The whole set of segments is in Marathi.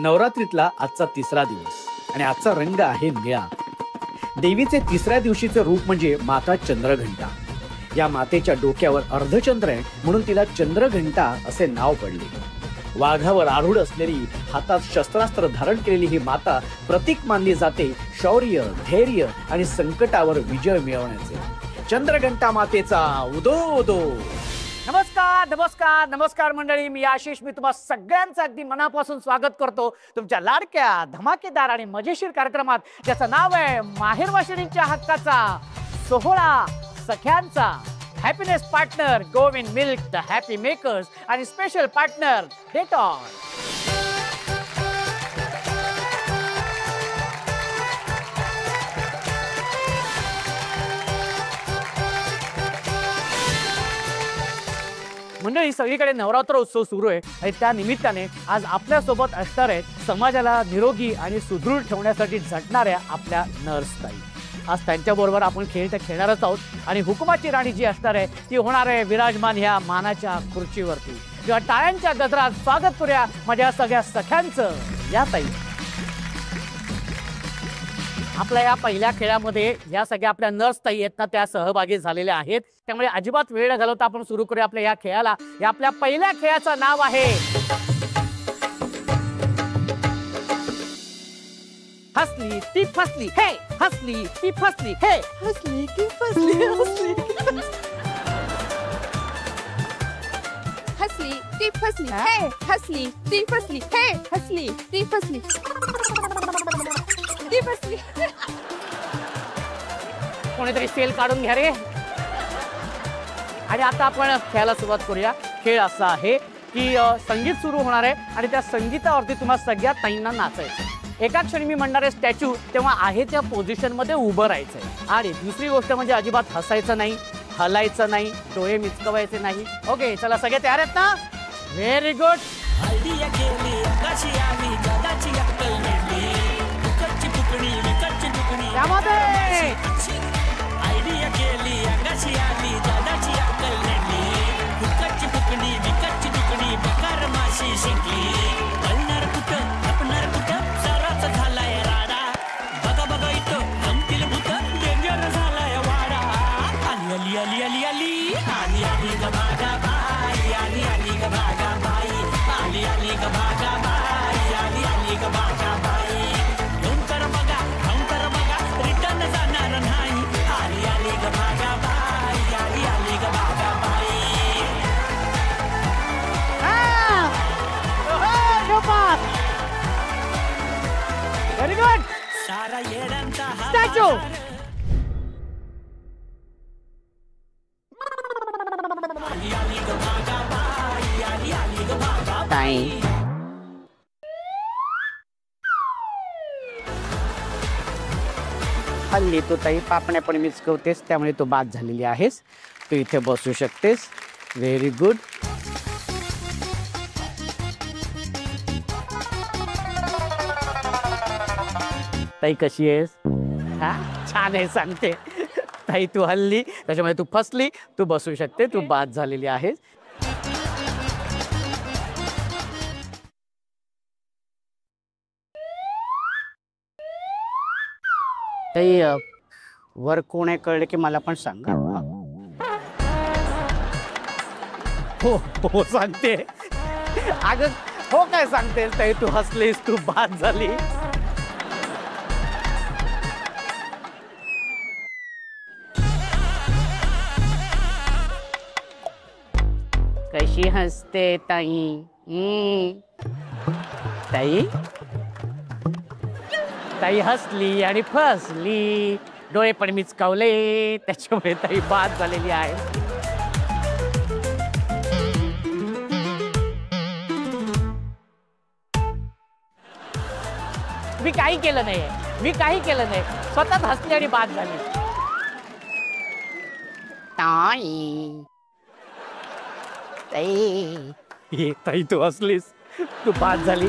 नवरात्रीतला आजचा तिसरा दिवस आणि आजचा रंग आहे निळा. देवीचे तिसऱ्या दिवशीचे रूप म्हणजे माता चंद्रघंटा. या मातेच्या डोक्यावर अर्धचंद्र आहे म्हणून तिला चंद्रघंटा असे नाव पडले. वाघावर आरूढ असलेली, हातात शस्त्रास्त्र धारण केलेली ही माता प्रतीक मानली जाते शौर्य, धैर्य आणि संकटावर विजय मिळवण्याचे. चंद्रघंटा मातेचा उदो उदो. नमस्कार नमस्कार नमस्कार मंडळी, मी आशिष. मी तुम्हा सगळ्यांचं अगदी मनापासून स्वागत करतो तुमच्या लाडक्या, धमाकेदार आणि मजेशीर कार्यक्रमात, ज्याचं नाव आहे माहेर वाशिणींच्या हक्काचा सोहळा सख्यांचा. Happiness partner Govind milk, the happy makers आणि स्पेशल पार्टनर डेटॉल. मंडळी, सगळीकडे नवरात्र उत्सव सुरू आहे आणि त्या निमित्ताने आज आपल्या सोबत असणार आहेत समाजाला निरोगी आणि सुदृढ ठेवण्यासाठी झटणाऱ्या आपल्या नर्सताई. आज त्यांच्याबरोबर आपण खेळ तर खेळणारच आहोत आणि हुकुमाची राणी जी असणार आहे ती होणार आहे विराजमान ह्या मानाच्या खुर्चीवरती. किंवा टाळ्यांच्या गजरात स्वागत करूया माझ्या सगळ्या सख्यांचं. या ताई, आपल्या या पहिल्या खेळामध्ये या सगळ्या आपल्या नर्स ताई आहेत ना, त्या सहभागी झालेल्या आहेत. त्यामुळे अजिबात वेळ न घालवता आपण सुरू करूया आपल्या या खेळाला. या आपल्या पहिल्या खेळाचं नाव आहे हसली ती फसली हे, हसली ती फसली हे, हसली ती फसली, हसली ती फसली हे, हसली ती फसली हे, हसली ती फसली ती फसली. कोणीतरी सेल काढून घ्या रे. आणि आता आपण खेळायला सुरुवात करूया. खेळ असा आहे की संगीत सुरू होणार आहे आणि त्या संगीतावरती तुम्हाला सगळ्या ताईंना नाचायचं. एका क्षणी मी म्हणणार आहे स्टॅच्यू, तेव्हा आहे त्या पोझिशन मध्ये उभं राहायचंय. आणि दुसरी गोष्ट म्हणजे अजिबात हसायचं नाही, हलायचं नाही, डोळे मिचकवायचे नाही. ओके, चला सगळे तयार आहेत ना? Very good. त्यामध्ये व्हेरी गुड. स्टॅच्यू. ताई, हल्ली तू ताई पापण्या पण मिचकवतेस, त्यामुळे तू बाद झालेली आहेस. तू इथे बसू शकतेस. Very good. ताई कशी आहेस? हा, छान आहे सांगते. ताई तू हल्ली, त्याच्यामुळे तू फसली. तू बसू शकते. तू बाद झालेली आहेस. ताई वर कोण आहे कळलं की मला पण सांगा. हो हो सांगते. अगं हो काय सांगतेस ताई? तू हसलीस, तू बाद झाली. कशी हसते ताई? ताई ताई हसली आणि फसली, डोळे पण मिचकावले, त्याच्यामुळे ताई बाद झालेली आहे. मी काही केलं नाहीये, मी काही केलं नाही, स्वतःच हसली आणि बाद झाली. ताई ताई ताई तू हसलीस, तू बाद झाली.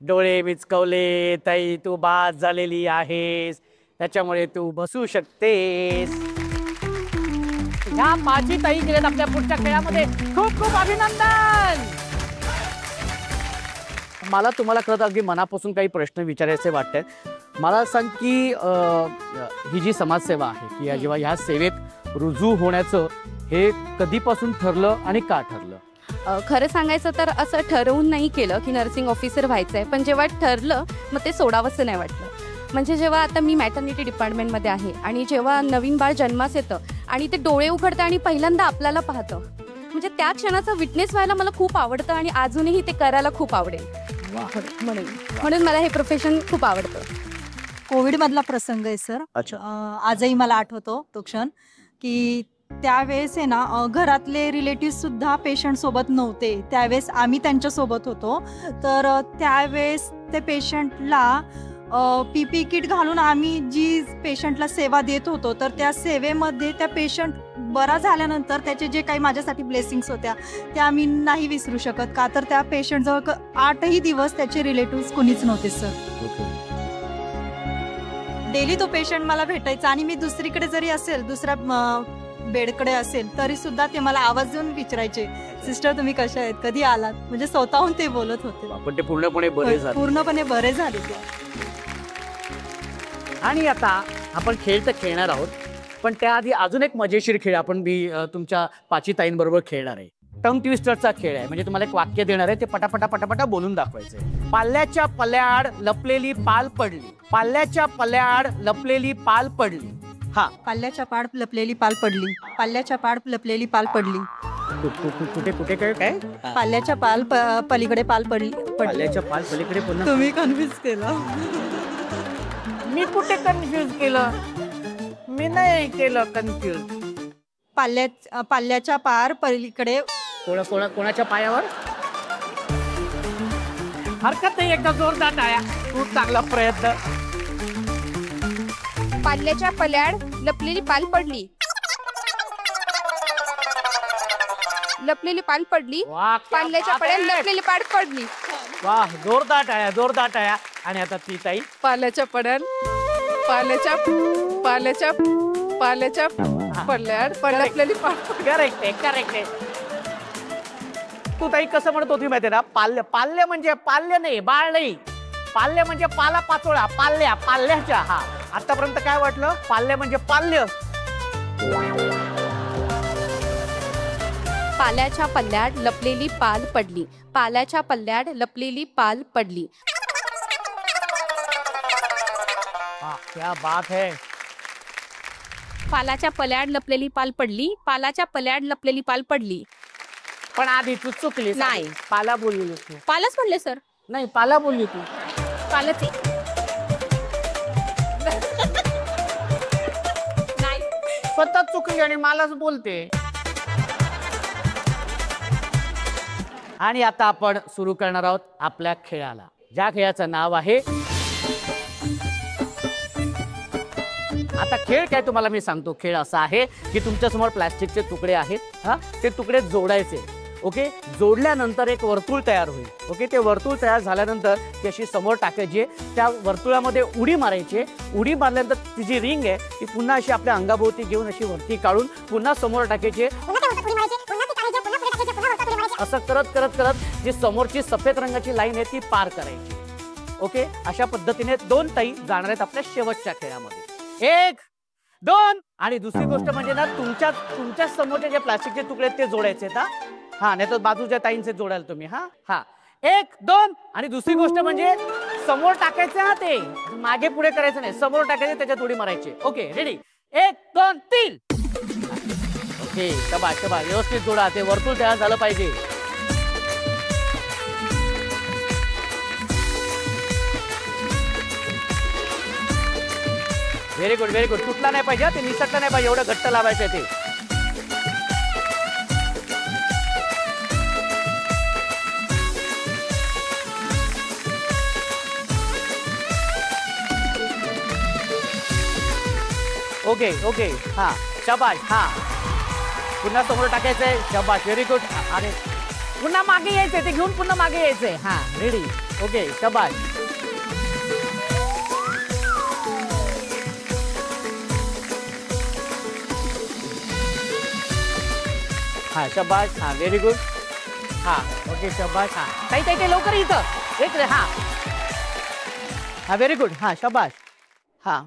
डोळे मिचकवले, ताई तू बाद झालेली आहेस. त्याच्यामुळे तू बसू शकतेस. ह्या पाची ताई गेलेत आपल्या पुढच्या खेळामध्ये. खूप खूप अभिनंदन. मला तुम्हाला खरं अगदी मनापासून काही प्रश्न विचारायचे वाटतात. मला सांग की ही जी समाजसेवा आहे की जेव्हा ह्या सेवेत रुजू होण्याचं हे कधीपासून ठरलं आणि का ठरलं? खरं सांगायचं तर असं ठरवून नाही केलं की नर्सिंग ऑफिसर व्हायचं आहे, पण जेव्हा ठरलं मग ते सोडावंसं नाही वाटलं. म्हणजे जेव्हा आता मी मॅटर्निटी डिपार्टमेंटमध्ये आहे आणि जेव्हा नवीन बाळ जन्मास येतं आणि ते डोळे उघडतं आणि पहिल्यांदा आपल्याला पाहतं, म्हणजे त्या क्षणाचा विटनेस व्हायला मला खूप आवडतं आणि अजूनही ते करायला खूप आवडेल. म्हणून मला हे प्रोफेशन खूप आवडतं. कोविडमधला प्रसंग आहे सर. आजही मला आठवतो तो क्षण की त्यावेळेस आहे ना, घरातले रिलेटिव्ह सुद्धा पेशंट सोबत नव्हते. त्यावेळेस आम्ही त्यांच्यासोबत होतो. तर त्यावेळेस ते पेशंटला PPE किट घालून आम्ही जी पेशंटला सेवा देत होतो, तर त्या सेवेमध्ये त्या पेशंट बरा झाल्यानंतर त्याचे जे काही माझ्यासाठी ब्लेसिंग्स होत्या त्या आम्ही नाही विसरू शकत. का तर त्या पेशंटजवळ 8ही दिवस त्याचे रिलेटिव्ह कोणीच नव्हते सर. डेली तो पेशंट मला भेटायचा आणि मी दुसरीकडे जरी असेल, दुसऱ्या बेडकडे असेल, तरी सुद्धा ते मला आवाज देऊन विचारायचे, सिस्टर तुम्ही कशा आहेत, कधी आलात. म्हणजे स्वतःहून ते बोलत होते. पण ते पूर्णपणे बरे झाले ते. आणि आता आपण खेळ तर खेळणार आहोत, पण त्याआधी अजून एक मजेशीर खेळ आपण मी तुमच्या पाची ताईंबरोबर खेळणार आहे. टंग ट्विस्टरचा खेळ आहे. म्हणजे तुम्हाला एक वाक्य देणार आहे, ते पटापटा पटापटा बोलून दाखवायचंय. पाल्याच्या पल्याड लपलेली पाल पडली. पाल्याच्या पल्याड लपलेली पाल पडली. हा. पाल्याच्या पाड लपलेली पाल पडली. पाल्याच्या पाड लपलेली पाल पडली. कुठे कुठे काय? पाल्याच्या पाल पलीकडे पाल पडली. पाल्याच्या पाल पलीकडे पुन्हा. तुम्ही कन्फ्युज केलं. मी कुठे कन्फ्युज केलं? मी नाही केलं कन्फ्युज. पाल्याच्या पार पलीकडे. कोणाच्या पायावर? हरकत नाही, एकदा जोरदार टाळ्या. खूप चांगला प्रयत्न. पाल्याच्या पल्याड लपलेली पाल पडली. लपलेली पाल पडली. पाल्याच्या पल्याड लपलेली पाल पडली. वाह, जोरदार टाळ्या, जोरदार टाळ्या. आणि आता ती ताई. पाल्याच्या पल्याड पाल्याच्या पल्याड लपलेली पाल. करेक्ट आहे. तू ताई कसं म्हणत होती माहिती ना, पाल्य म्हणजे पाल्य नाही, बाळ नाही. पाल्य म्हणजे पाला पाचोळा. पाल्याच्या. हा, आतापर्यंत काय वाटलं? पाल्य म्हणजे पाल्य. पाल्याच्या पल्ल्याड लपलेली पाल पडली. पाल्याच्या पल्ल्याड लपलेली पाल पडली. क्या बात है. पालाच्या पल्याड लपलेली पाल पडली. पालाच्या पल्याड लपलेली पाल पडली. पण आधी तू चुकली. नाही, पाला बोलली तू. पालच म्हणले सर. नाही, पाला बोलली तू. पालच नाही, स्वतः चुकली आणि मलाच बोलते. आणि आता आपण सुरू करणार आहोत आपल्या खेळाला, ज्या खेळाचं नाव आहे. आता खेळ काय तुम्हाला मी सांगतो. खेळ असा आहे की तुमच्या समोर प्लास्टिकचे तुकडे आहेत. हा, ते तुकडे जोडायचे. ओके, जोडल्यानंतर एक वर्तुळ तयार होईल. ओके, ते वर्तुळ तयार झाल्यानंतर ती अशी समोर टाकायची. त्या वर्तुळामध्ये उडी मारायची. उडी मारल्यानंतर ती जी रिंग आहे ती पुन्हा अशी आपल्या अंगाभोवती घेऊन अशी वरती काढून पुन्हा समोर टाकायची. असं करत करत करत जी समोरची सफेद रंगाची लाईन आहे ती पार करायची. ओके, अशा पद्धतीने 2 ताई जाणार आहेत आपल्या शेवटच्या खेळामध्ये. 1, 2. आणि दुसरी गोष्ट म्हणजे ना, तुमच्या समोरचे जे प्लास्टिकचे तुकडे आहेत ते जोडायचे. हा, नाही तर बाजूच्या ताईंचे जोडाल तुम्ही. हा, 1, 2. आणि दुसरी गोष्ट म्हणजे समोर टाकायचं. हा, ते मागे पुढे करायचं नाही, समोर टाकायचे, त्याच्यात उडी मारायची. Okay, ready? 1, 2, 3. ओके, शबाश शबाश. व्यवस्थित जोडा, ते वर्तुळ तयार झालं पाहिजे. Very good, very good. तुटला नाही पाहिजे, ते निसटलं नाही पाहिजे, एवढं घट्ट लावायचं ते. Okay okay. हा, शाबाश. हा, पुन्हा समोर टाकायचंय. शाबाश, व्हेरी गुड. अरे, पुन्हा मागे यायचंय, ते घेऊन पुन्हा मागे यायचंय. हा, रेडी. ओके, शाबाश. हा शबाश. हा व्हेरी गुड. हा ओके शबाश. हा ताई ताई लवकर इथं एक रे. हा हा व्हेरी गुड. हा शबाश. हा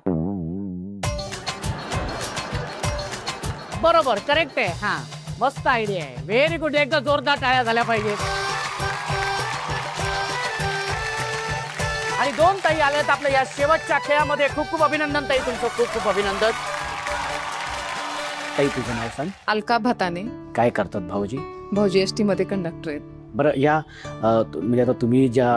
बरोबर करेक्ट आहे. हा मस्त आयडिया आहे. Very good. एकदा जोरदार टाळ्या झाल्या पाहिजेत. आणि 2 ताई आल्यात आपल्या या शेवटच्या खेळामध्ये. खूप खूप अभिनंदन ताई तुमचं. खूप खूप अभिनंदन. ताई तुझं नाव सांग. अलका भाताने. काय करतात भाऊजी? भाऊजी एस टी मध्ये कंडक्टर आहेत. बरं या म्हणजे आता तुम्ही ज्या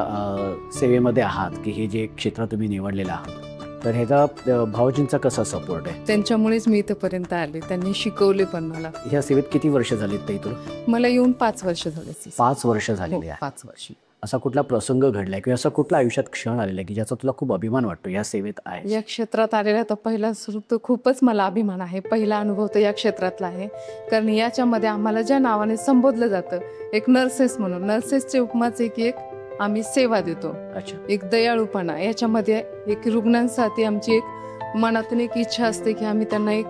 सेवेमध्ये आहात की हे जे क्षेत्र तुम्ही निवडलेलं आहात तर ह्याचा भाऊजींचा कसा सपोर्ट आहे? त्यांच्यामुळेच मी इथपर्यंत आले. त्यांनी शिकवले पण मला. ह्या सेवेत किती वर्ष झालीत ताई तुला? मला येऊन 5 वर्ष झाले. 5 वर्ष झालेली आहे. 5 वर्ष. असा कुठला प्रसंग घडलाय किंवा असा कुठला आयुष्यात क्षण आलेला आहे की ज्याचा तुला खूप अभिमान वाटतो या सेवेत आहे? या क्षेत्रात आलेला तर पहिला सुरू तर खूपच मला अभिमान आहे. पहिला अनुभव तर या क्षेत्रातला आहे. कारण याच्यामध्ये आम्हाला ज्या नावाने संबोधलं जातं एक नर्सेस म्हणून, नर्सेसचे उपमाच एक आम्ही सेवा देतो. अच्छा. एक दयाळूपणा याच्यामध्ये एक रुग्णांसाठी आमची एक मनातून एक इच्छा असते की आम्ही त्यांना एक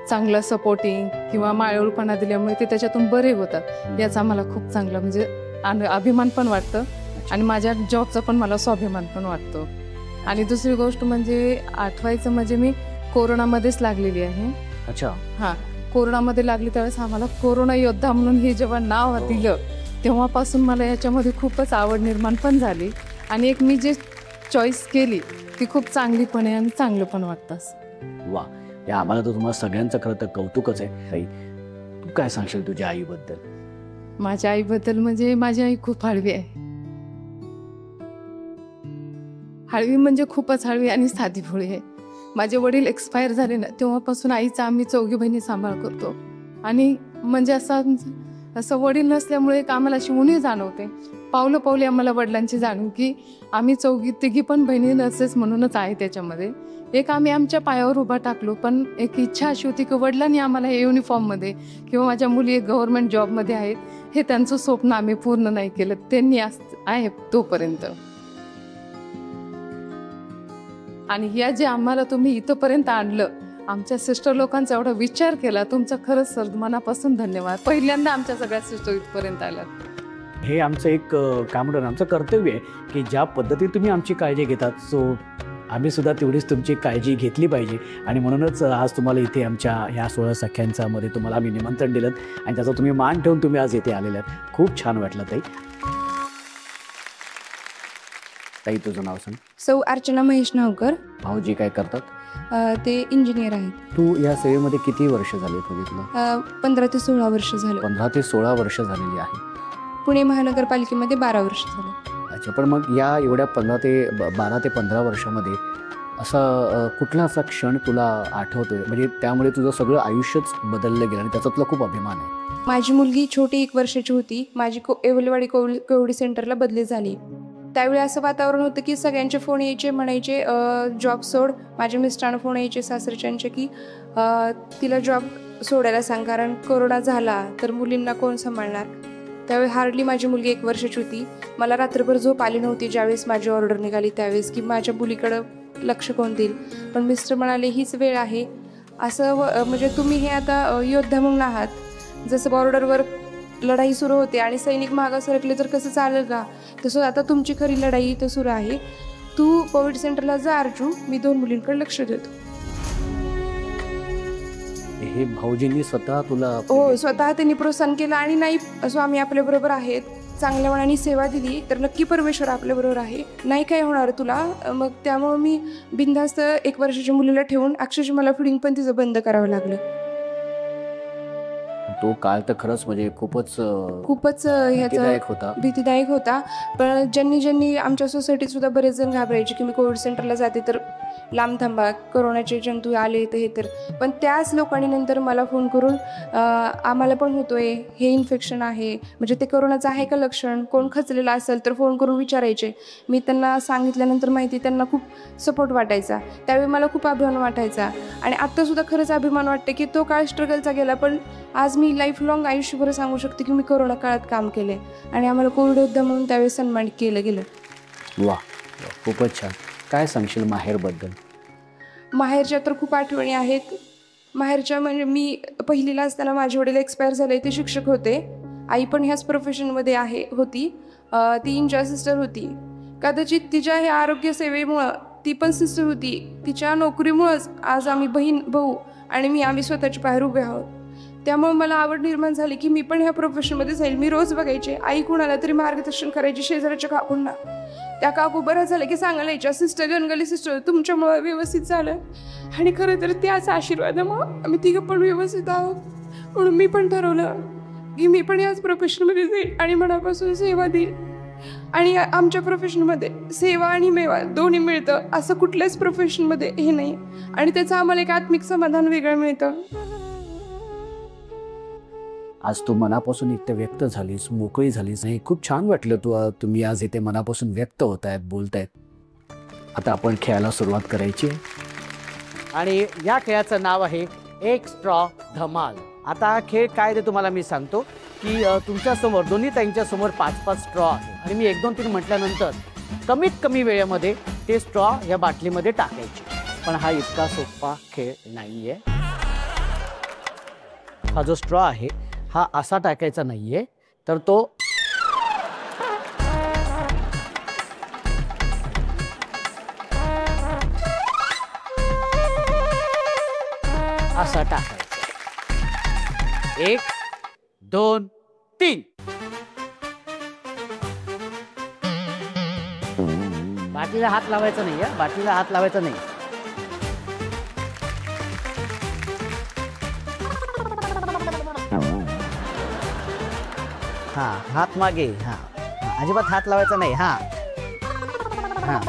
चांगलं सपोर्टिंग किंवा मायाळूपणा दिल्यामुळे ते त्याच्यातून बरे होतात. याचा आम्हाला खूप चांगला म्हणजे अभिमान पण वाटतं आणि माझ्या जॉबचा पण मला स्वाभिमान पण वाटतो. आणि दुसरी गोष्ट म्हणजे आठवायचं म्हणजे मी कोरोनामध्येच लागलेली आहे. अच्छा. हां कोरोनामध्ये लागली त्यावेळेस आम्हाला कोरोना योद्धा म्हणून हे जेव्हा नाव दिलं तेव्हापासून मला याच्यामध्ये खूपच आवड निर्माण पण झाली आणि एक मी जे चॉईस केली ती खूप चांगलीपणे आणि चांगलं पण वाटतं. वा. या आम्हाला तर तुम्हाला सगळ्यांचं खरं तर कौतुकच आहे. ताई तू काय सांगशील तुझ्या आईबद्दल? माझ्या आईबद्दल म्हणजे माझी आई खूप हळवी आहे. हळवी म्हणजे खूपच हळवी आणि साधी भोळी आहे. माझे वडील एक्सपायर झाले ना तेव्हापासून आईचा आम्ही 4घी बहिणी सांभाळ करतो. आणि म्हणजे असं वडील नसल्यामुळे एक आम्हाला अशी उणीव जाणवते. पावलं पावली आम्हाला वडिलांची जाणून की आम्ही 4घी पण बहिणी नर्सेस म्हणूनच आहे. त्याच्यामध्ये एक आम्ही आमच्या पायावर उभा टाकलो. पण एक इच्छा अशी होती की वडिलांनी आम्हाला हे युनिफॉर्ममध्ये किंवा माझ्या मुली एक गव्हर्नमेंट जॉबमध्ये आहेत हे त्यांचं स्वप्न आम्ही पूर्ण नाही केलं. त्यांनी आहे तोपर्यंत. आणि या जे आम्हाला तुम्ही इथंपर्यंत आणलं आमच्या सिस्टर लोकांचा एवढा विचार केला तुमचा खरंच सर मनापासून धन्यवाद. पहिल्यांदा आमच्या सगळ्या सिस्टर इथपर्यंत आल्यात. हे आमचं एक काय म्हणतो ना आमचं कर्तव्य आहे की ज्या पद्धतीने तुम्ही आमची काळजी घेतात सो आम्ही सुद्धा तेवढीच तुमची काळजी घेतली पाहिजे. आणि म्हणूनच आज तुम्हाला इथे आमच्या ह्या 16 सख्यांचा मध्ये तुम्हाला आम्ही निमंत्रण दिलं आणि त्याचा तुम्ही मान ठेवून तुम्ही आज इथे आलेले आहात. खूप छान वाटलं ताई. ताई तुझं नाव सांग. सौ अर्चना महेश नावकर. भाऊजी काय करतात? ते इंजिनियर आहेत. तू या सेवेमध्ये किती वर्ष झाली तुला? 15 ते 16 वर्ष झालं. 15 ते 16 वर्ष झालेली आहे. पुणे महानगरपालिकेमध्ये 12 वर्ष झालं. अच्छा. पण मग या एवढ्या 12 ते 15 वर्षामध्ये असा कुठला असा क्षण तुला आठवतोय म्हणजे त्यामुळे तुझं सगळं आयुष्यच बदललं गेलं आणि त्याचा तुला खूप अभिमान आहे? माझी मुलगी छोटी 1 वर्षाची होती. माझी एवलेवाडी कोविड सेंटरला बदली झाली. त्यावेळी असं वातावरण होतं की सगळ्यांचे फोन यायचे म्हणायचे जॉब सोड. माझ्या मिस्टरांना फोन यायचे सासरच्यांचे की तिला जॉब सोडायला सांग कारण कोरोना झाला तर मुलींना कोण सांभाळणार. त्यावेळी हार्डली माझी मुलगी 1 वर्षाची होती. मला रात्रभर झोप आली नव्हती ज्यावेळेस माझी ऑर्डर निघाली त्यावेळेस की माझ्या मुलीकडं लक्ष कोण देईल. पण मिस्टर म्हणाले हीच वेळ आहे असं म्हणजे तुम्ही हे आता योद्धा म्हणून आहात. जसं बॉर्डरवर लढाई सुरू होते आणि सैनिक मागं सरकले तर कसं चालेल का तसं आता तुमची खरी लढाई इथं सुरू आहे. तू कोविड सेंटरला जा अर्जू. मी 2 मुलींकडे लक्ष देतो. हे भाऊजींनी स्वतः तुला? हो स्वतः त्यांनी प्रोत्साहन केलं आणि नाही असं आम्ही आपल्याबरोबर आहेत चांगल्या मनाने सेवा दिली तर नक्की परमेश्वर आपल्याबरोबर आहे. नाही काय होणार तुला. मग त्यामुळे मी बिनधास्त 1 वर्षाच्या मुलीला ठेवून अक्षरशः मला फिडिंग पण तिचं बंद करावं लागलं. तो काळ तर खरंच म्हणजे खूपच ह्याचा भीतीदायक होता. पण ज्यांनी आमच्या सोसायटीत सुद्धा बरेच जण घाबरायचे की मी कोविड सेंटरला जाते तर लांब थांबा कोरोनाचे जंतू आले तर हे तर. पण त्याच लोकांनी नंतर मला फोन करून आम्हाला पण होतोय हे इन्फेक्शन आहे म्हणजे ते कोरोनाचं आहे का लक्षण कोण खचलेलं असेल तर फोन करून विचारायचे. मी त्यांना सांगितल्यानंतर माहिती त्यांना खूप सपोर्ट वाटायचा. त्यावेळी मला खूप अभिमान वाटायचा आणि आत्तासुद्धा खरंच अभिमान वाटते की तो काळ स्ट्रगलचा गेला पण आज मी लाईफ लॉंग आयुष्यभर सांगू शकते की मी कोरोना काळात काम केले आणि आम्हाला कोविड योद्धा म्हणून त्यावेळेस सन्मानित केलं गेलं. वा खूपच छान. काय सांगशील माहेरबद्दल? माहेरच्या तर खूप आठवणी आहेत. माहेरच्या म्हणजे मी पहिलीला असताना माझे वडील एक्सपायर झाले, ते शिक्षक होते. आई पण ह्याच प्रोफेशनमध्ये होती. ती इंचार्ज सिस्टर होती. कदाचित तिच्या ह्या आरोग्य सेवेमुळं, ती पण सिस्टर होती, तिच्या नोकरीमुळंच आज आम्ही बहीण भाऊ आणि आम्ही स्वतःच्या पायावर उभे आहोत. त्यामुळे मला आवड निर्माण झाली की मी पण ह्या प्रोफेशनमध्ये जाईल. मी रोज बघायचे, आई कुणाला तरी मार्गदर्शन करायची, शेजाऱ्याच्या काकूंना. त्या काकू बरं झालं की सांगायला यायच्या, सिस्टर गणगली सिस्टर तुमच्यामुळं व्यवस्थित झालं. आणि खरं तर त्याच आशीर्वादामुळं आम्ही तिघं पण व्यवस्थित आहोत. म्हणून मी पण ठरवलं की मी पण याच प्रोफेशनमध्ये जाईल आणि मनापासून सेवा देईल. आणि आमच्या प्रोफेशनमध्ये सेवा आणि मेवा दोन्ही मिळतं, असं कुठल्याच प्रोफेशनमध्ये हे नाही. आणि त्याचं आम्हाला एक आत्मिक समाधान वेगळं मिळतं. आज तू मनापासून इतकं व्यक्त झालीस, मोकळी झालीस, हे खूप छान वाटलं. तुम्ही आज इथे मनापासून व्यक्त होतायत, बोलतायत. आता आपण खेळायला सुरुवात करायची आणि या खेळाचं नाव आहे एक स्ट्रॉ धमाल. आता हा खेळ काय ते तुम्हाला मी सांगतो की तुमच्यासमोर दोन्ही ताईंच्या समोर 5-5 स्ट्रॉ आहे आणि मी 1, 2, 3 म्हटल्यानंतर कमीत कमी वेळेमध्ये ते स्ट्रॉ या बाटलीमध्ये टाकायचे. पण हा इतका सोपा खेळ नाहीये. हा जो स्ट्रॉ आहे हा असा टाकायचा नाहीये, तर तो असा टाकायचा. 1, 2, 3. बाटलीला हात लावायचा नाही, बाटलीला हात लावायचा नाही. हा, हात मागे. हा, अजिबात हात लावायचा नाही. हा हा,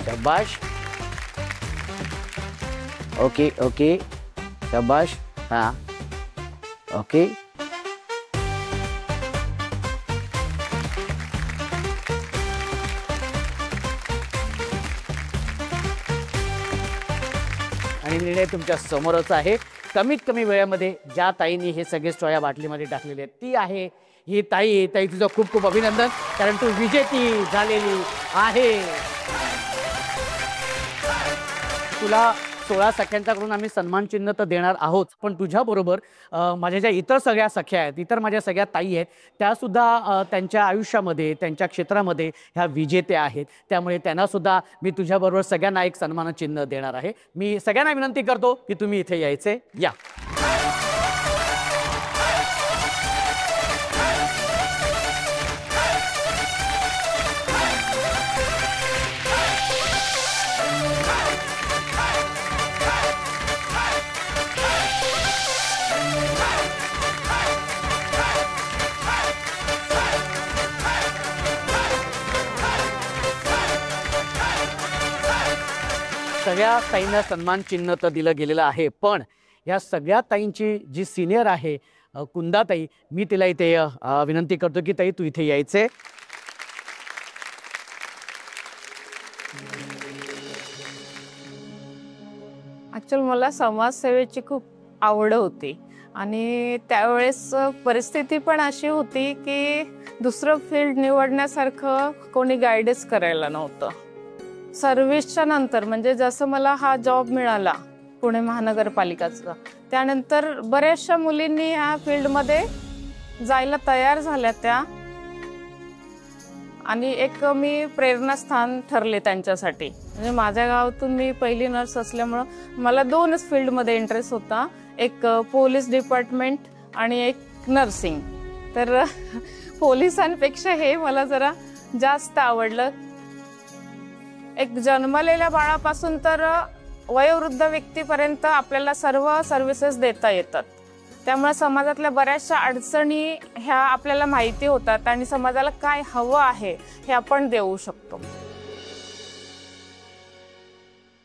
शाबाश. ओके ओके, शाबाश. हा, ओके. आणि निर्णय तुमच्या समोरच आहे. कमीत कमी वेळेमध्ये ज्या ताईंनी हे सगळे स्ट्रॉ या बाटलीमध्ये टाकलेले आहेत ती आहे ही ताई. ताई तुझं खूप खूप अभिनंदन, कारण तू विजेती झालेली आहे. तुला 16 सख्यांच्याकडून आम्ही सन्मान चिन्ह तर देणार आहोत, पण तुझ्याबरोबर माझ्या ज्या इतर सगळ्या सख्या आहेत, इतर माझ्या सगळ्या ताई आहेत, त्यासुद्धा त्यांच्या आयुष्यामध्ये त्यांच्या क्षेत्रामध्ये ह्या विजेत्या आहेत. त्यामुळे त्यांनासुद्धा मी तुझ्याबरोबर सगळ्यांना एक सन्मान चिन्ह देणार आहे. मी सगळ्यांना विनंती करतो की तुम्ही इथे यायचे. या. सगळ्या ताईंना सन्मान चिन्ह तर दिलं गेलेलं आहे, पण या सगळ्या ताईंची जी सिनियर आहे कुंदाताई, मी तिला इथे विनंती करतो की ताई तू इथे यायचे. ॲक्च्युअली मला समाजसेवेची खूप आवड होती आणि त्यावेळेस परिस्थिती पण अशी होती की दुसरं फील्ड निवडण्यासारखं कोणी गाईडच करायला नव्हतं. सर्व्हिसच्या नंतर म्हणजे जसं मला हा जॉब मिळाला पुणे महानगरपालिकाचा, त्यानंतर बऱ्याचशा मुलींनी ह्या फील्डमध्ये जायला तयार झाल्या त्या, आणि एक मी प्रेरणास्थान ठरले त्यांच्यासाठी. म्हणजे माझ्या गावातून मी पहिली नर्स असल्यामुळं मला 2च फील्डमध्ये इंटरेस्ट होता, एक पोलीस डिपार्टमेंट आणि एक नर्सिंग. तर पोलिसांपेक्षा हे मला जरा जास्त आवडलं. एक जन्मलेल्या बाळापासून तर वयोवृद्ध व्यक्तीपर्यंत आपल्याला सर्व सर्व्हिसेस देता येतात. त्यामुळे समाजातल्या बऱ्याचशा अडचणी ह्या आपल्याला माहिती होतात आणि समाजाला काय हवं आहे हे आपण देऊ शकतो.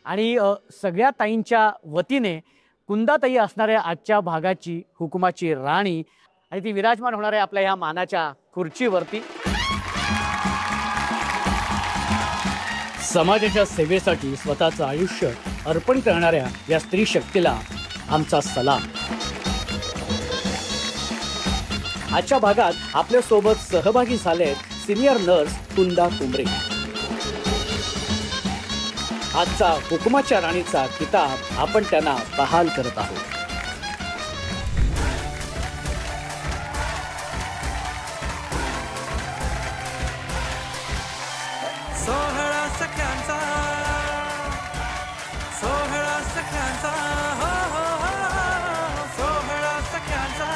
आणि सगळ्या ताईंच्या वतीने कुंदाताई असणाऱ्या आजच्या भागाची हुकुमाची राणी, आणि ती विराजमान होणार आहे आपल्या ह्या मानाच्या खुर्चीवरती. समाजाच्या सेवेसाठी स्वतःचं आयुष्य अर्पण करणाऱ्या या स्त्री शक्तीला आमचा सलाम. आजच्या भागात आपल्या सोबत सहभागी झाले सिनियर नर्स कुंदा कुंबरे. आजचा हुकुमाच्या राणीचा किताब आपण त्यांना बहाल करत आहोत. सोहळा सख्यांचा, सोहळा सख्यांचा, हो हो हो, सोहळा सख्यांचा.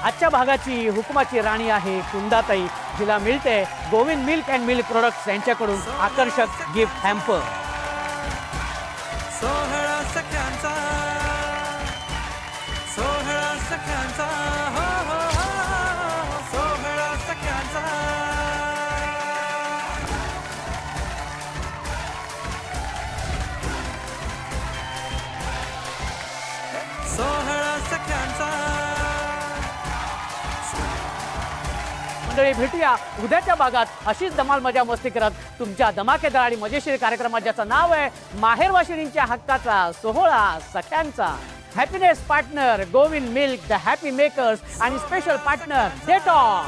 आजच्या भागाची हुकुमाची राणी आहे कुंदाताई, जिला मिळते Govind milk and milk products यांच्याकडून आकर्षक गिफ्ट हॅम्पर. सोहळा सख्यांचा, सोहळा सख्यांचा, हो हो हो, सोहळा सख्यांचा. सोहळा सख्यांचा. मंडळी, भेटूया उद्याच्या भागात अशीच धमाल मजा मस्ती करत तुमच्या धमाकेदार आणि मजेशीर कार्यक्रमात, ज्याचं नाव आहे माहेरवाशिणींच्या हक्काचा सोहळा सख्यांचा. Happiness partner Govind milk, the happy makers आणि स्पेशल पार्टनर डेटॉल.